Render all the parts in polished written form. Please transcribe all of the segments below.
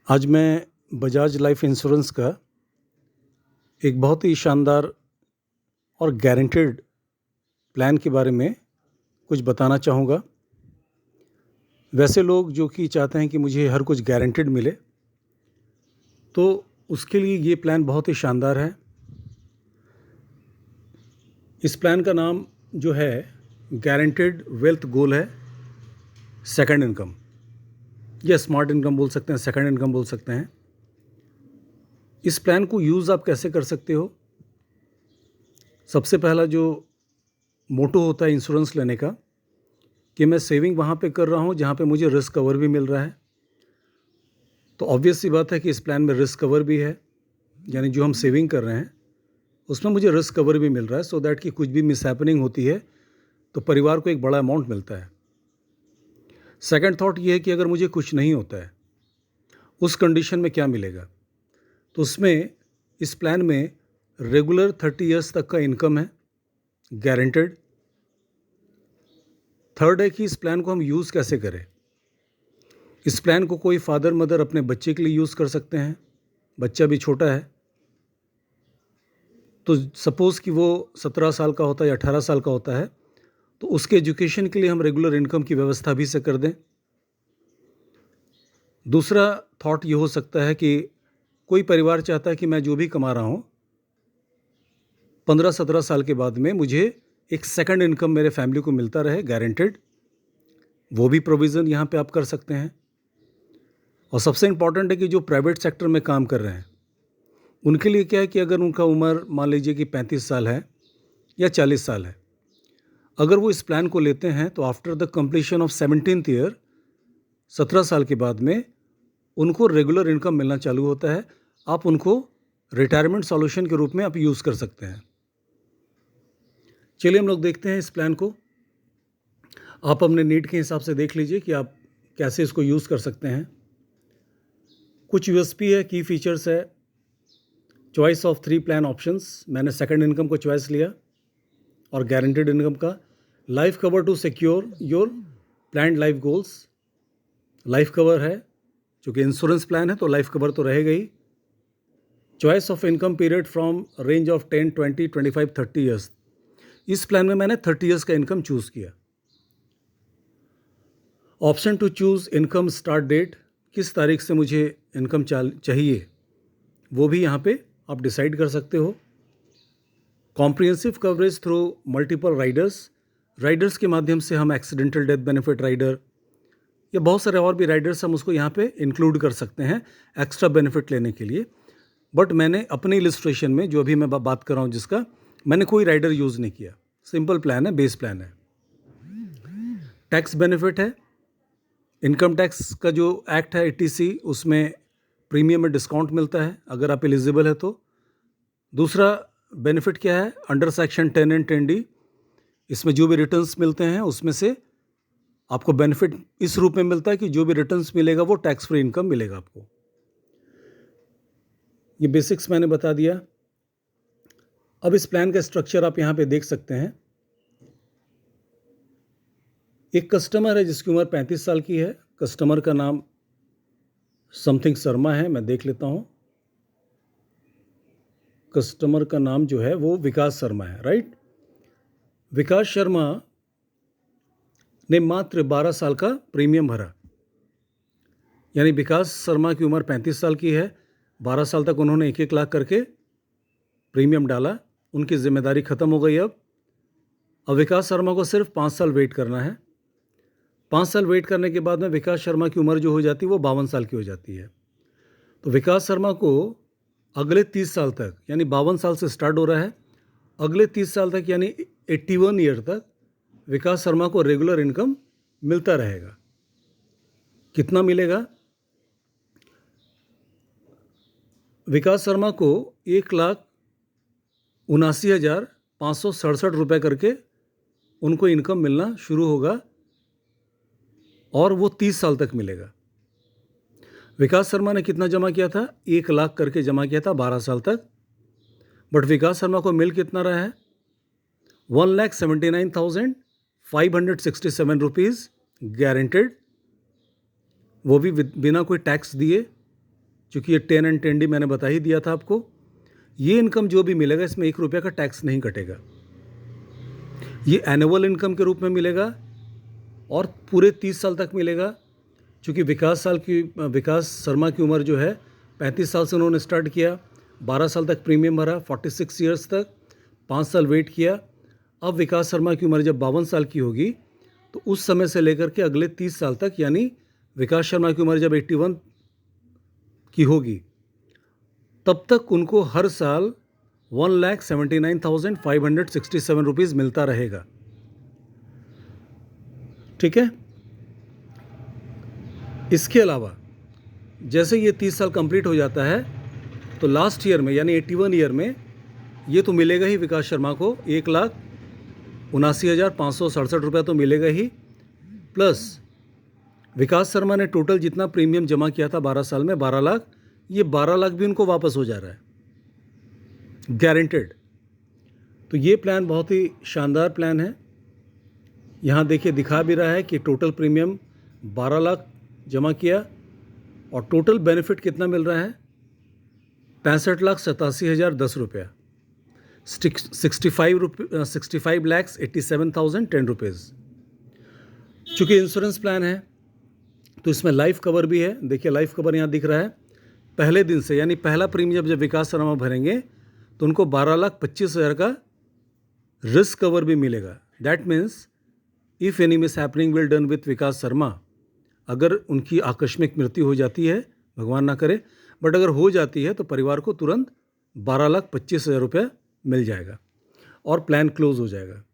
आज मैं Bajaj life insurance का एक बहुत ही शानदार और गारंटेड प्लान के बारे में कुछ बताना चाहूँगा। वैसे लोग जो कि चाहते हैं कि मुझे हर कुछ गारंटेड मिले, तो उसके लिए ये प्लान बहुत ही शानदार है। इस प्लान का नाम जो है गारंटेड वेल्थ गोल है, सेकंड इनकम या स्मार्ट इनकम बोल सकते हैं, सेकंड इनकम बोल सकते हैं। इस प्लान को यूज़ आप कैसे कर सकते हो? सबसे पहला जो मोटो होता है इंश्योरेंस लेने का कि मैं सेविंग वहाँ पे कर रहा हूँ जहाँ पे मुझे रिस्क कवर भी मिल रहा है। तो ऑब्वियस सी बात है कि इस प्लान में रिस्क कवर भी है, यानी जो हम सेविंग कर रहे हैं उसमें मुझे रिस्क कवर भी मिल रहा है, सो दैट कि कुछ भी मिसहैपनिंग होती है तो परिवार को एक बड़ा अमाउंट मिलता है। सेकंड थॉट ये है कि अगर मुझे कुछ नहीं होता है उस कंडीशन में क्या मिलेगा, तो उसमें इस प्लान में रेगुलर 30 ईयर्स तक का इनकम है, गारंटेड। थर्ड है कि इस प्लान को हम यूज़ कैसे करें। इस प्लान को कोई फादर मदर अपने बच्चे के लिए यूज़ कर सकते हैं, बच्चा भी छोटा है, तो सपोज़ कि वो 17 साल का होता है या 18 साल का होता है, तो उसके एजुकेशन के लिए हम रेगुलर इनकम की व्यवस्था भी से कर दें। दूसरा थॉट ये हो सकता है कि कोई परिवार चाहता है कि मैं जो भी कमा रहा हूँ 15-17 साल के बाद में मुझे एक सेकंड इनकम मेरे फैमिली को मिलता रहे, गारंटेड। वो भी प्रोविज़न यहाँ पे आप कर सकते हैं। और सबसे इम्पॉर्टेंट है कि जो प्राइवेट सेक्टर में काम कर रहे हैं उनके लिए क्या है कि अगर उनका उम्र मान लीजिए कि 35 साल है या 40 साल है, अगर वो इस प्लान को लेते हैं तो after the completion of 17th year, 17 साल के बाद में उनको रेगुलर इनकम मिलना चालू होता है। आप उनको रिटायरमेंट सॉल्यूशन के रूप में आप यूज़ कर सकते हैं। चलिए हम लोग देखते हैं इस प्लान को। आप अपने नीड के हिसाब से देख लीजिए कि आप कैसे इसको यूज़ कर सकते हैं। कुछ यूएसपी है, की फीचर्स है। चॉइस ऑफ 3 प्लान ऑप्शंस, मैंने सेकंड इनकम को चॉइस लिया और गारंटेड इनकम का। Life cover to secure your planned life goals, life cover है, चूँकि इंश्योरेंस प्लान है तो लाइफ कवर तो रहेगा ही। Choice of income period from range of 10, 20, 25, 30 years. इस प्लान में मैंने 30 ईयर्स का इनकम चूज़ किया। Option to choose income start date, किस तारीख से मुझे इनकम चाहिए वो भी यहाँ पे आप डिसाइड कर सकते हो। Comprehensive coverage through multiple Riders, Riders के माध्यम से हम एक्सीडेंटल डेथ बेनिफिट राइडर या बहुत सारे और भी राइडर्स हम उसको यहाँ पे इंक्लूड कर सकते हैं एक्स्ट्रा बेनिफिट लेने के लिए। बट मैंने अपने इलस्ट्रेशन में जो अभी मैं बात कर रहा हूँ जिसका, मैंने कोई राइडर यूज़ नहीं किया। सिंपल प्लान है, बेस प्लान है। टैक्स बेनिफिट है, इनकम टैक्स का जो एक्ट है 80C, उसमें प्रीमियम में डिस्काउंट मिलता है अगर आप एलिजिबल है तो। दूसरा बेनिफिट क्या है, अंडर सेक्शन 10 एंड 10D, इसमें जो भी रिटर्न्स मिलते हैं उसमें से आपको बेनिफिट इस रूप में मिलता है कि जो भी रिटर्न्स मिलेगा वो टैक्स फ्री इनकम मिलेगा आपको। ये बेसिक्स मैंने बता दिया। अब इस प्लान का स्ट्रक्चर आप यहाँ पे देख सकते हैं। एक कस्टमर है जिसकी उम्र 35 साल की है, कस्टमर का नाम समथिंग शर्मा है, मैं देख लेता हूँ। कस्टमर का नाम जो है वो विकास शर्मा है, राइट। विकास शर्मा ने मात्र 12 साल का प्रीमियम भरा, यानी विकास शर्मा की उम्र 35 साल की है, 12 साल तक उन्होंने 1-1 लाख करके प्रीमियम डाला, उनकी जिम्मेदारी ख़त्म हो गई। अब विकास शर्मा को सिर्फ 5 साल वेट करना है। 5 साल वेट करने के बाद में विकास शर्मा की उम्र जो हो जाती है वो 52 साल की हो जाती है। तो विकास शर्मा को अगले 30 साल तक, यानी 52 साल से स्टार्ट हो रहा है, अगले 30 साल तक यानी 81 ईयर तक विकास शर्मा को रेगुलर इनकम मिलता रहेगा। कितना मिलेगा? विकास शर्मा को 1,79,567 रुपये करके उनको इनकम मिलना शुरू होगा और वो 30 साल तक मिलेगा। विकास शर्मा ने कितना जमा किया था? 1 लाख करके जमा किया था 12 साल तक, बट विकास शर्मा को मिल कितना रहा है? 1,79,567 रुपीज़ गारंटेड, वो भी बिना कोई टैक्स दिए। चूँकि ये 10 एंड 10D मैंने बता ही दिया था आपको। ये इनकम जो भी मिलेगा इसमें 1 रुपये का टैक्स नहीं कटेगा। ये एनुअल इनकम के रूप में मिलेगा और पूरे 30 साल तक मिलेगा। चूँकि विकास शर्मा की उम्र जो है 35 साल से उन्होंने स्टार्ट किया, 12 साल तक प्रीमियम भरा, 46 ईयर्स तक 5 साल वेट किया। अब विकास शर्मा की उम्र जब 52 साल की होगी तो उस समय से लेकर के अगले 30 साल तक, यानी विकास शर्मा की उम्र जब 81 की होगी तब तक उनको हर साल 1,79,567 रुपीज़ मिलता रहेगा। ठीक है। इसके अलावा जैसे ये 30 साल कंप्लीट हो जाता है तो लास्ट ईयर में यानी 81 ईयर में ये तो मिलेगा ही विकास शर्मा को 1,79,567 रुपये तो मिलेगा ही, प्लस विकास शर्मा ने टोटल जितना प्रीमियम जमा किया था 12 साल में 12 लाख, ये 12 लाख भी उनको वापस हो जा रहा है, गारंटेड। तो ये प्लान बहुत ही शानदार प्लान है। यहाँ देखिए दिखा भी रहा है कि टोटल प्रीमियम 12 लाख जमा किया और टोटल बेनिफिट कितना मिल रहा है 65,87,010 रुपया, 65,87,010 रुपीज़। चूँकि इंश्योरेंस प्लान है तो इसमें लाइफ कवर भी है। देखिए लाइफ कवर यहाँ दिख रहा है। पहले दिन से यानी पहला प्रीमियम जब विकास शर्मा भरेंगे तो उनको 12,25,000 का रिस्क कवर भी मिलेगा। That means if any mis happening will done with Vikas Sharma, अगर उनकी आकस्मिक मृत्यु हो जाती है, भगवान ना करे, बट अगर हो जाती है तो परिवार को तुरंत 12,25,000 रुपया मिल जाएगा और प्लान क्लोज हो जाएगा।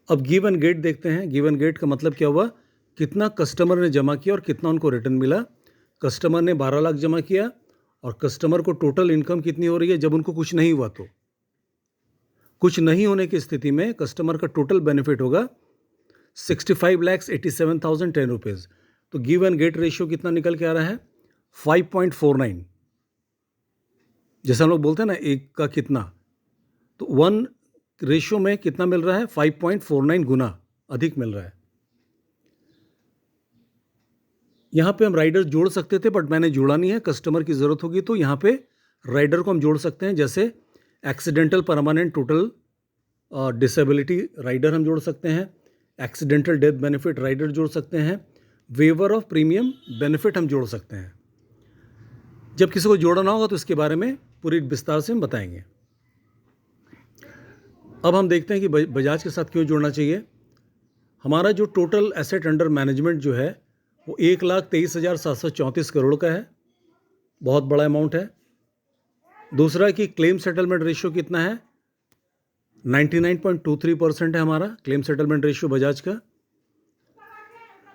अब गिव एंड गेट देखते हैं। गिव एंड गेट का मतलब क्या हुआ, कितना कस्टमर ने जमा किया और कितना उनको रिटर्न मिला। कस्टमर ने 12 लाख जमा किया और कस्टमर को टोटल इनकम कितनी हो रही है जब उनको कुछ नहीं हुआ। तो कुछ नहीं होने की स्थिति में कस्टमर का टोटल बेनिफिट होगा 65,87,010 रुपीज़। तो गिव एंड गेट रेशियो कितना निकल के आ रहा है 5.49। जैसे हम लोग बोलते हैं ना एक का कितना, तो 1 रेशियो में कितना मिल रहा है 5.49 गुना अधिक मिल रहा है। यहाँ पे हम राइडर जोड़ सकते थे बट मैंने जोड़ा नहीं है। कस्टमर की ज़रूरत होगी तो यहाँ पे राइडर को हम जोड़ सकते हैं, जैसे accidental permanent total disability rider हम जोड़ सकते हैं, एक्सीडेंटल डेथ बेनिफिट राइडर जोड़ सकते हैं, वेवर ऑफ प्रीमियम बेनिफिट हम जोड़ सकते हैं। जब किसी को जोड़ना होगा तो इसके बारे में पूरी विस्तार से हम बताएंगे। अब हम देखते हैं कि बजाज के साथ क्यों जोड़ना चाहिए। हमारा जो टोटल एसेट अंडर मैनेजमेंट जो है वो 1,23,734 करोड़ का है, बहुत बड़ा अमाउंट है। दूसरा कि क्लेम सेटलमेंट रेशियो कितना है 99.23% है हमारा क्लेम सेटलमेंट रेशियो बजाज का।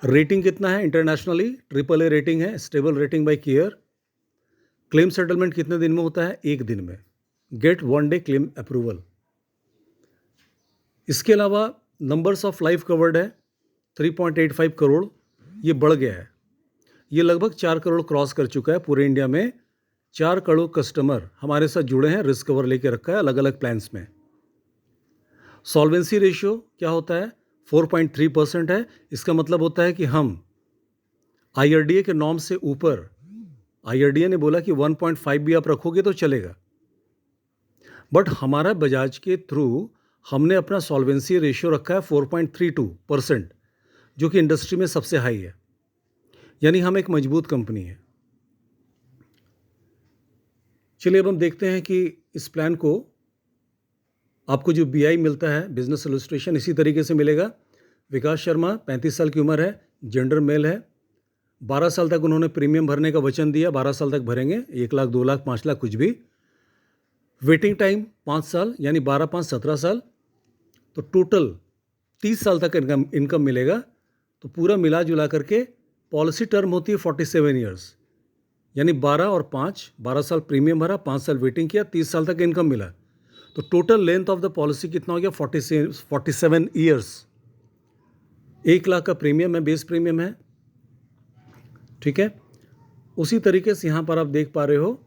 रेटिंग कितना है इंटरनेशनली AAA रेटिंग है, stable rating by CARE. Claim settlement कितने दिन में होता है 1 दिन में, गेट 1 डे क्लेम अप्रूवल। इसके अलावा नंबर्स ऑफ लाइफ कवर्ड है 3.85 करोड़, ये बढ़ गया है। ये लगभग 4 करोड़ क्रॉस कर चुका है। पूरे इंडिया में 4 करोड़ कस्टमर हमारे साथ जुड़े हैं, रिस्क कवर लेके रखा है अलग अलग प्लान्स में। सॉल्वेंसी रेशियो क्या होता है 4.3% है। इसका मतलब होता है कि हम IRDA के नॉर्म से ऊपर, IRDA ने बोला कि 1.5 भी आप रखोगे तो चलेगा, बट हमारा बजाज के थ्रू हमने अपना सॉल्वेंसी रेशियो रखा है 4.32%, जो कि इंडस्ट्री में सबसे हाई है, यानी हम एक मजबूत कंपनी है। चलिए अब हम देखते हैं कि इस प्लान को आपको जो BI मिलता है बिजनेस इलस्ट्रेशन इसी तरीके से मिलेगा। विकास शर्मा 35 साल की उम्र है, जेंडर मेल है, 12 साल तक उन्होंने प्रीमियम भरने का वचन दिया, 12 साल तक भरेंगे, 1 लाख 2 लाख 5 लाख कुछ भी। वेटिंग टाइम 5 साल यानी 12 5 17 साल, तो टोटल 30 साल तक इनकम मिलेगा। तो पूरा मिला जुला करके पॉलिसी टर्म होती है 47 ईयर्स, यानी 12 और 5, 12 साल प्रीमियम भरा, 5 साल वेटिंग किया, 30 साल तक इनकम मिला। तो total length of the policy कितना हो गया 47 ईयर्स। 1 लाख का प्रीमियम है, बेस प्रीमियम है। ठीक है। उसी तरीके से यहां पर आप देख पा रहे हो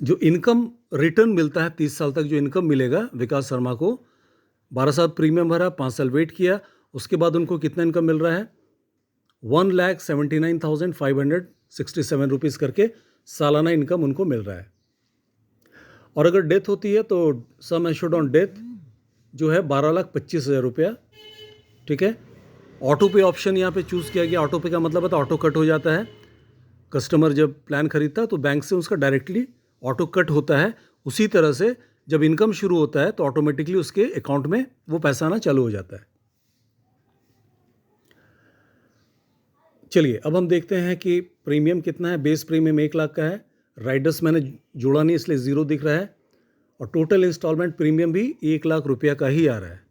जो इनकम रिटर्न मिलता है 30 साल तक जो इनकम मिलेगा विकास शर्मा को, 12 साल प्रीमियम भरा, 5 साल वेट किया, उसके बाद उनको कितना इनकम मिल रहा है 1,79,567 रुपीज़ करके सालाना इनकम उनको मिल रहा है। और अगर डेथ होती है तो सम एश्योर्ड ऑन डेथ जो है 12,25,000 रुपया। ठीक है। ऑटो पे ऑप्शन यहाँ पे चूज़ किया गया। ऑटो पे का मतलब है तो ऑटो कट हो जाता है। कस्टमर जब प्लान खरीदता है तो बैंक से उसका डायरेक्टली ऑटो कट होता है। उसी तरह से जब इनकम शुरू होता है तो ऑटोमेटिकली उसके अकाउंट में वो पैसा आना चालू हो जाता है। चलिए अब हम देखते हैं कि प्रीमियम कितना है। बेस प्रीमियम 1 लाख का है। राइडर्स मैंने जोड़ा नहीं इसलिए 0 दिख रहा है। और टोटल इंस्टॉलमेंट प्रीमियम भी 1 लाख रुपया का ही आ रहा है,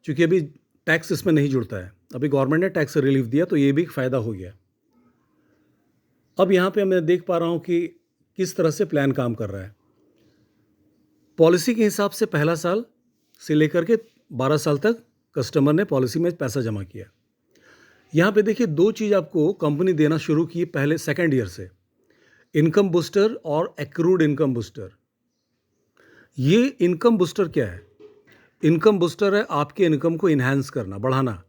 क्योंकि अभी टैक्स इसमें नहीं जुड़ता है। अभी गवर्नमेंट ने टैक्स रिलीफ दिया तो ये भी एक फ़ायदा हो गया। अब यहाँ पे मैं देख पा रहा हूँ कि किस तरह से प्लान काम कर रहा है। पॉलिसी के हिसाब से पहला साल से लेकर के 12 साल तक कस्टमर ने पॉलिसी में पैसा जमा किया। यहाँ पे देखिए 2 चीज़ आपको कंपनी देना शुरू की पहले सेकेंड ईयर से, इनकम बूस्टर और एक्रूड इनकम बूस्टर। ये इनकम बूस्टर क्या है? इनकम बूस्टर है आपके इनकम को इन्हांस करना, बढ़ाना।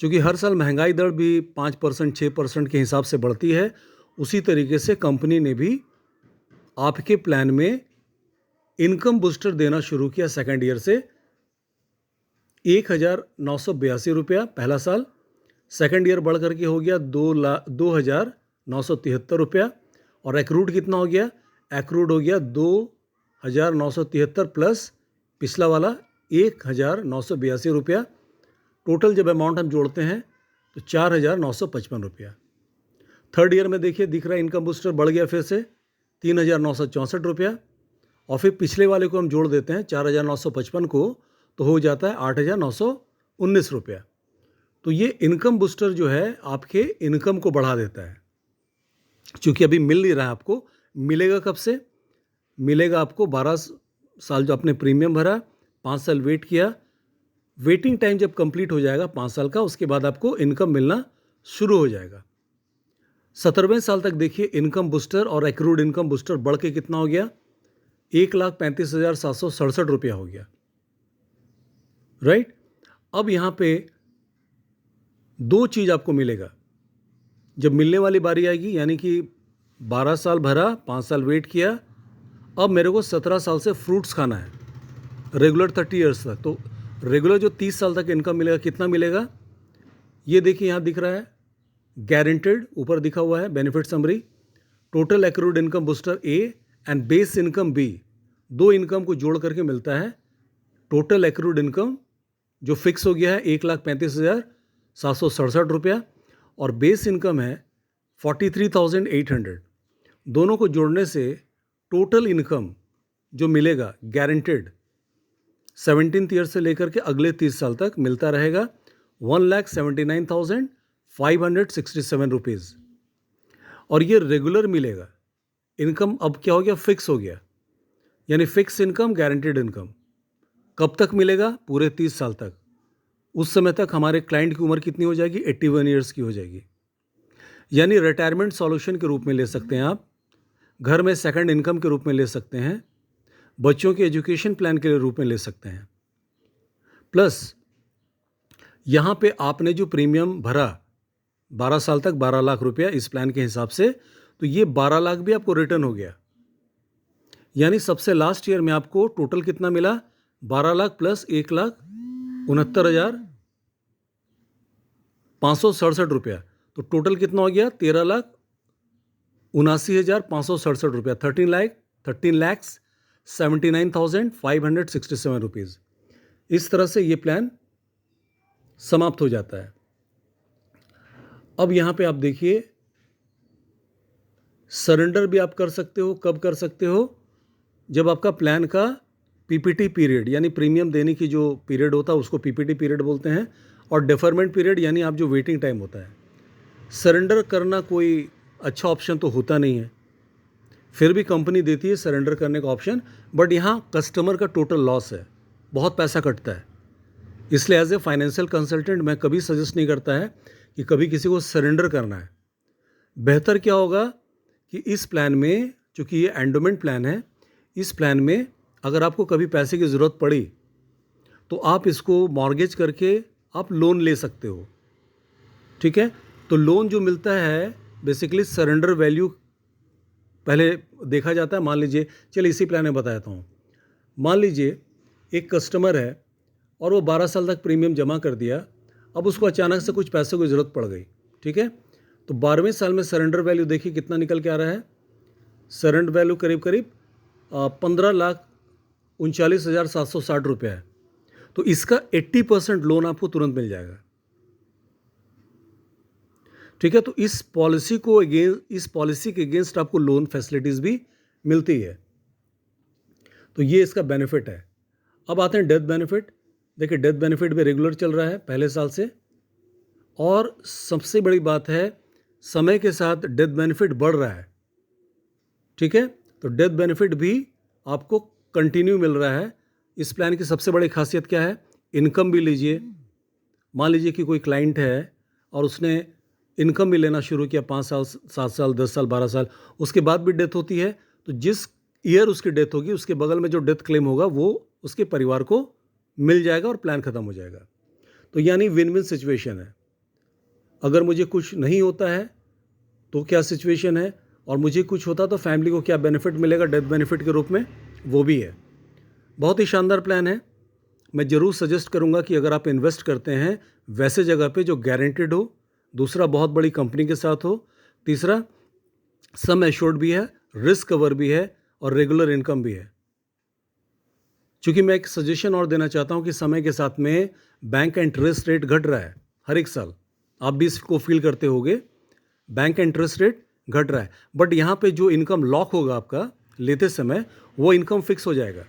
क्योंकि हर साल महंगाई दर भी 5% 6% के हिसाब से बढ़ती है, उसी तरीके से कंपनी ने भी आपके प्लान में इनकम बूस्टर देना शुरू किया सेकेंड ईयर से। 1,982 रुपया पहला साल, सेकेंड ईयर बढ़ करके हो गया 2,973 रुपया। और एक्रूड कितना हो गया? एक्रूड हो गया 2,973 प्लस पिछला वाला 1,982 रुपया। टोटल जब अमाउंट हम जोड़ते हैं तो 4,955 रुपया। थर्ड ईयर में देखिए दिख रहा है इनकम बूस्टर बढ़ गया फिर से 3,964 रुपया। और फिर पिछले वाले को हम जोड़ देते हैं 4,955 को, तो हो जाता है 8,919 रुपया। तो ये इनकम बूस्टर जो है आपके इनकम को बढ़ा देता है। क्योंकि अभी मिल नहीं रहा है आपको, मिलेगा कब से? मिलेगा आपको 12 साल जो आपने प्रीमियम भरा, 5 साल वेट किया, वेटिंग टाइम जब कंप्लीट हो जाएगा 5 साल का, उसके बाद आपको इनकम मिलना शुरू हो जाएगा। 17वें साल तक देखिए इनकम बूस्टर और एक्रूड इनकम बूस्टर बढ़ के कितना हो गया? 1,35,767 रुपया हो गया। राइट। अब यहाँ पे 2 चीज़ आपको मिलेगा जब मिलने वाली बारी आएगी, यानी कि 12 साल भरा, 5 साल वेट किया, अब मेरे को 17 साल से फ्रूट्स खाना है रेगुलर 30 ईयर्स तक। तो रेगुलर जो 30 साल तक इनकम मिलेगा, कितना मिलेगा? ये देखिए यहाँ दिख रहा है गारंटेड, ऊपर दिखा हुआ है benefit summary. Total accrued income booster a and base income b, 2 income को जोड़ करके मिलता है टोटल एक्रूड इनकम, जो फिक्स हो गया है 1,35,767 रुपया, और बेस इनकम है 43,800। दोनों को जोड़ने से टोटल इनकम जो मिलेगा गारंटेड 17th ईयर से लेकर के अगले 30 साल तक मिलता रहेगा 1,79,567 रुपीज़। और ये रेगुलर मिलेगा। इनकम अब क्या हो गया? फिक्स हो गया, यानी फिक्स इनकम गारंटेड इनकम। कब तक मिलेगा? पूरे 30 साल तक। उस समय तक हमारे क्लाइंट की उम्र कितनी हो जाएगी? 81 ईयर्स की हो जाएगी। यानी रिटायरमेंट सॉल्यूशन के रूप में ले सकते हैं आप, घर में सेकंड इनकम के रूप में ले सकते हैं, बच्चों के एजुकेशन प्लान के रूप में ले सकते हैं। प्लस यहाँ पे आपने जो प्रीमियम भरा 12 साल तक 12 लाख रुपया इस प्लान के हिसाब से, तो ये 12 लाख भी आपको रिटर्न हो गया। यानी सबसे लास्ट ईयर में आपको टोटल कितना मिला? 12 लाख प्लस 1,69,567 रुपया। तो टोटल कितना हो गया? 13,79,567 रुपया। 13,79,567 रुपीज़। इस तरह से ये प्लान समाप्त हो जाता है। अब यहाँ पे आप देखिए सरेंडर भी आप कर सकते हो। कब कर सकते हो? जब आपका प्लान का पीपीटी पीरियड, यानी प्रीमियम देने की जो पीरियड होता है उसको पीपीटी पीरियड बोलते हैं, और डेफरमेंट पीरियड यानी आप जो वेटिंग टाइम होता है। सरेंडर करना कोई अच्छा ऑप्शन तो होता नहीं है, फिर भी कंपनी देती है सरेंडर करने का ऑप्शन, बट यहाँ कस्टमर का टोटल लॉस है, बहुत पैसा कटता है। इसलिए एज ए फाइनेंशियल कंसल्टेंट मैं कभी सजेस्ट नहीं करता है कि कभी किसी को सरेंडर करना है। बेहतर क्या होगा कि इस प्लान में, चूँकि ये एंडोमेंट प्लान है, इस प्लान में अगर आपको कभी पैसे की ज़रूरत पड़ी तो आप इसको मॉर्गेज करके आप लोन ले सकते हो। ठीक है। तो लोन जो मिलता है बेसिकली सरेंडर वैल्यू पहले देखा जाता है। मान लीजिए, चलिए इसी प्लान में बताता हूँ। मान लीजिए एक कस्टमर है और वो 12 साल तक प्रीमियम जमा कर दिया, अब उसको अचानक से कुछ पैसों की ज़रूरत पड़ गई, ठीक है। तो 12वें साल में सरेंडर वैल्यू देखिए कितना निकल के आ रहा है। सरेंडर वैल्यू करीब करीब 15,39,760 रुपया है। तो इसका 80% लोन आपको तुरंत मिल जाएगा, ठीक है। तो इस पॉलिसी के अगेंस्ट आपको लोन फैसिलिटीज़ भी मिलती है। तो ये इसका बेनिफिट है। अब आते हैं डेथ बेनिफिट। देखिए डेथ बेनिफिट भी रेगुलर चल रहा है पहले साल से, और सबसे बड़ी बात है समय के साथ डेथ बेनिफिट बढ़ रहा है, ठीक है। तो डेथ बेनिफिट भी आपको कंटिन्यू मिल रहा है। इस प्लान की सबसे बड़ी खासियत क्या है, इनकम भी लीजिए। मान लीजिए कि कोई क्लाइंट है और उसने इनकम भी लेना शुरू किया 5 साल, 7 साल, 10 साल, 12 साल, उसके बाद भी डेथ होती है, तो जिस ईयर उसकी डेथ होगी उसके बगल में जो डेथ क्लेम होगा वो उसके परिवार को मिल जाएगा और प्लान ख़त्म हो जाएगा। तो यानी विन विन सिचुएशन है। अगर मुझे कुछ नहीं होता है तो क्या सिचुएशन है, और मुझे कुछ होता तो फैमिली को क्या बेनिफिट मिलेगा डेथ बेनिफिट के रूप में, वो भी है। बहुत ही शानदार प्लान है। मैं ज़रूर सजेस्ट करूंगा कि अगर आप इन्वेस्ट करते हैं वैसे जगह पे जो गारंटेड हो, दूसरा बहुत बड़ी कंपनी के साथ हो, तीसरा सम एश्योर्ड भी है, रिस्क कवर भी है और रेगुलर इनकम भी है। चूँकि मैं एक सजेशन और देना चाहता हूँ कि समय के साथ में बैंक का इंटरेस्ट रेट घट रहा है हर एक साल, आप भी इसको फील करते होंगे, बैंक का इंटरेस्ट रेट घट रहा है। बट यहाँ पे जो इनकम लॉक होगा आपका लेते समय, वो इनकम फिक्स हो जाएगा,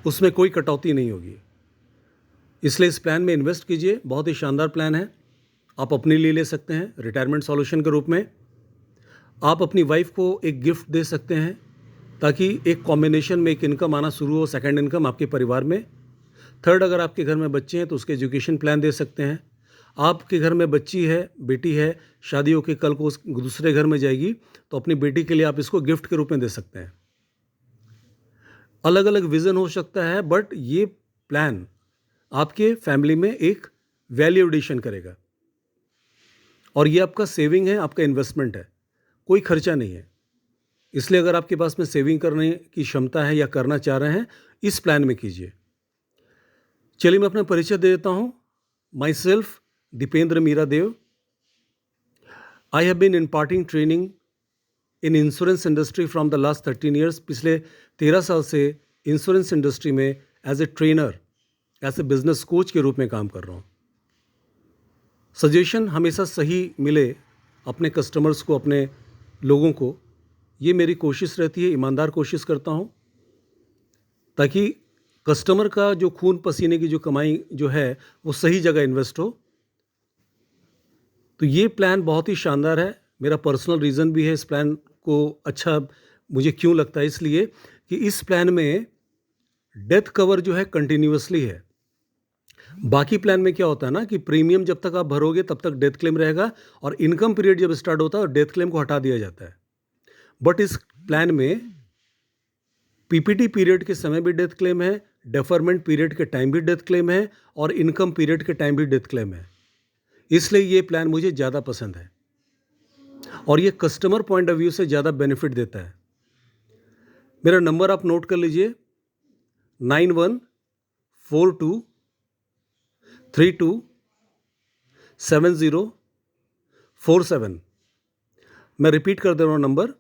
उसमें कोई कटौती नहीं होगी। इसलिए इस प्लान में इन्वेस्ट कीजिए। बहुत ही शानदार प्लान है। आप अपने लिए ले सकते हैं रिटायरमेंट सॉल्यूशन के रूप में। आप अपनी वाइफ को एक गिफ्ट दे सकते हैं ताकि एक कॉम्बिनेशन में एक इनकम आना शुरू हो, सेकंड इनकम आपके परिवार में। थर्ड, अगर आपके घर में बच्चे हैं तो उसके एजुकेशन प्लान दे सकते हैं। आपके घर में बच्ची है, बेटी है, शादी होकर कल को उस दूसरे घर में जाएगी, तो अपनी बेटी के लिए आप इसको गिफ्ट के रूप में दे सकते हैं। अलग अलग विज़न हो सकता है, बट ये प्लान आपके फैमिली में एक वैल्यू एडिशन करेगा, और ये आपका सेविंग है, आपका इन्वेस्टमेंट है, कोई खर्चा नहीं है। इसलिए अगर आपके पास में सेविंग करने की क्षमता है या करना चाह रहे हैं, इस प्लान में कीजिए। चलिए मैं अपना परिचय दे देता हूँ। Myself Dipendra Meera Dev. I have been imparting training in insurance industry from the last 13 years. पिछले 13 साल से इंश्योरेंस इंडस्ट्री में as a trainer, as a business coach के रूप में काम कर रहा हूँ। सजेशन हमेशा सही मिले अपने कस्टमर्स को, अपने लोगों को, ये मेरी कोशिश रहती है। ईमानदार कोशिश करता हूँ ताकि कस्टमर का जो खून पसीने की जो कमाई जो है वो सही जगह इन्वेस्ट हो। तो ये प्लान बहुत ही शानदार है। मेरा पर्सनल रीज़न भी है इस प्लान को अच्छा मुझे क्यों लगता है, इसलिए कि इस प्लान में डेथ कवर जो है कंटिन्यूअसली है। बाकी प्लान में क्या होता है ना कि प्रीमियम जब तक आप भरोगे तब तक डेथ क्लेम रहेगा, और इनकम पीरियड जब स्टार्ट होता है डेथ क्लेम को हटा दिया जाता है। बट इस प्लान में पीपीटी पीरियड के समय भी डेथ क्लेम है, डेफरमेंट पीरियड के टाइम भी डेथ क्लेम है, और इनकम पीरियड के टाइम भी डेथ क्लेम है। इसलिए ये प्लान मुझे ज़्यादा पसंद है, और ये कस्टमर पॉइंट ऑफ व्यू से ज़्यादा बेनिफिट देता है। मेरा नंबर आप नोट कर लीजिए, 9142327047। मैं रिपीट कर दे रहा हूँ नंबर,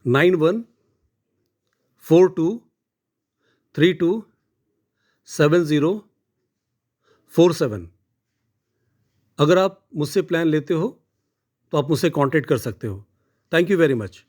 9142327047। अगर आप मुझसे प्लान लेते हो तो आप मुझसे कांटेक्ट कर सकते हो। Thank you very much.